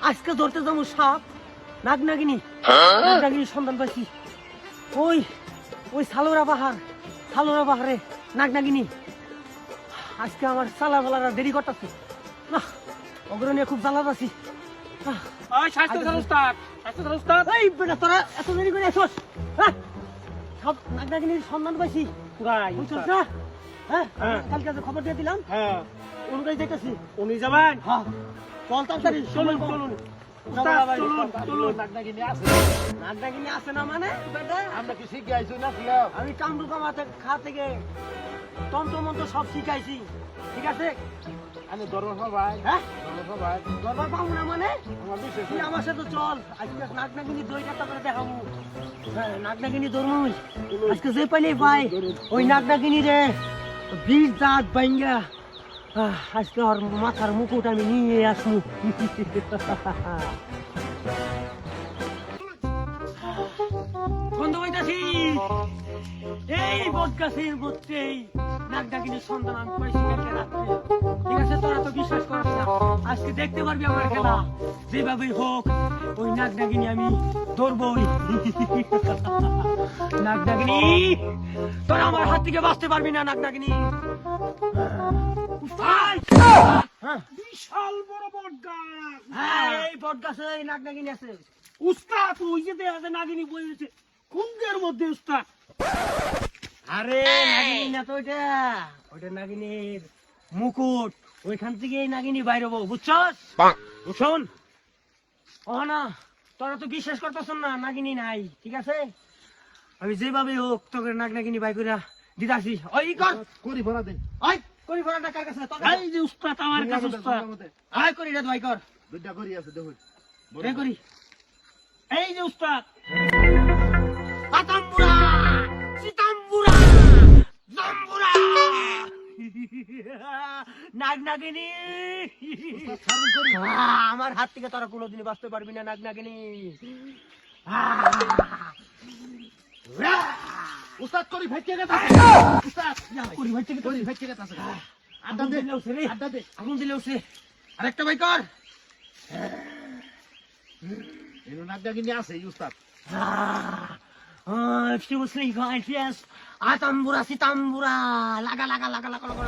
আজকে ধরতে যাবো সাপ নাগনাগিনী নাগনাগিনীর সন্ধান পাইছি। ওই ওই সালোরা পাহাড়ে নাগনাগিনী। আজকে আমার চালা বেলারা দেরি করতেছে না, ওগুলো নিয়ে খুব জ্বালা আছি। এই বেটা তোরা এত দেরি করে আসোস? সব নাগনাগিনীর সন্ধান পাইছি বুঝছস না? কালকে যে খবর দিয়ে দিলাম অনুযায়ী দেখতেছি। উনি যাবেন? হ্যাঁ চল তাড়াতাড়ি, চলুন। নাগনাগিনী আছে না মানে বেটা? আমরা কি শিখে আইছি না? আমি কামরু কামাতে খা থেকে তন্ত্র মন্ত্র সব শিখাইছি, ঠিক আছে? আমি দরবার সবাই দরবার পাবো না মানে? আমার বিশেষ তুই আমার সাথে চল, আজকে নাগনাগিনী দইটা তারপরে দেখাবো। নাগনাগিনী ধর্মই আজকে যে পাইলেই পাই ওই নাগনাগিনী রে বীর দাঁত বাইঙ্গা আজকে ওর মাথার মুকুট আমি নিয়ে আসবো। বন্ধ হইতাছি এই বট গাছের মধ্যেই নাগনাগিনীর সন্ধান আমি পাইছি কালকে রাত্রে, ঠিক আছে? তোরা তো বিশ্বাস করিস না, আজকে দেখতে পারবি আমার খেলা। যেভাবেই হোক ওই নাগনাগিনী আমি ধরবই। নাগনাগিনী তোরা আমার হাত থেকে বাঁচতে পারবি না। নাগনাগিনী বিশাল বড় বট গাছ। এই বট গাছে নাগনাগিনী আছে। উস্তাদ ওই যে দেখা যায় নাগিনী বইছে কুঞ্জের মধ্যে উস্তাদ। আরে নাগিনী না তো ওইটা নাগিনীর মুকুট, ওইখান থেকে নাগিনী বাইর হবো, বুঝছস? শোন ও না, তোরা তো বিশ্বাস করতেছ না নাগিনী নাই, ঠিক আছে? আমি যেভাবে হোক তোকে নাগনাগিনী বাই করে দিতাছি। ওই কর করি ভরা দেন। ওই করি ফোড়াটা কার কাছে? তোর কাছে? এই যে উস্তাদ আমার কাছে উস্তাদ। আয় করি রে ভাই কর। দুইটা করি আছে দেখুন। রে করি। এই যে উস্তাদ আতাম্বুরা সিতাম্বুরা জাম্বুরা নাগনাগিনী। আমার হাত থেকে তোরা কোনোদিনই বাঁচতে পারবি না নাগনাগিনী। উস্তাদ করি ভাইকে গেছে। উস্তাদ করি ভাই থেকে করি ভাইকে গেছে। আড্ডা দিলে উঠছে রে, আড্ডা দে। আগুন দিলে উঠছে। আরেকটা ভাই কর। এনো নাগনাগিনী আছে এই উস্তাদ। আতাম্বুরা সিতাম্বুরা লাগা লাগা লাগা লাগা লাগা।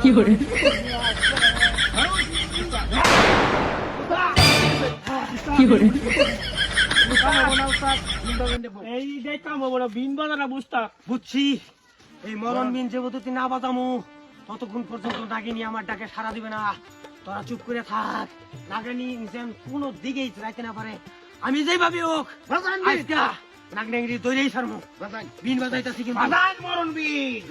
এই দেখতাম বড় বিন বাজারা বুঝতাম। বুঝছি, এই মরণ বিন যে তুই না বাজামু ততক্ষণ পর্যন্ত নাগিনী আমার ডাকে সাড়া দিবে না। তোরা চুপ করে থাক, নাগিনী যেন কোনো দিকেই রাইতে না পারে। আমি যেভাবে হোক আজকে নাগনাগিনী দৈরেই সারমু। বিন বাজাইতাছি কিন্তু মরণ বিন।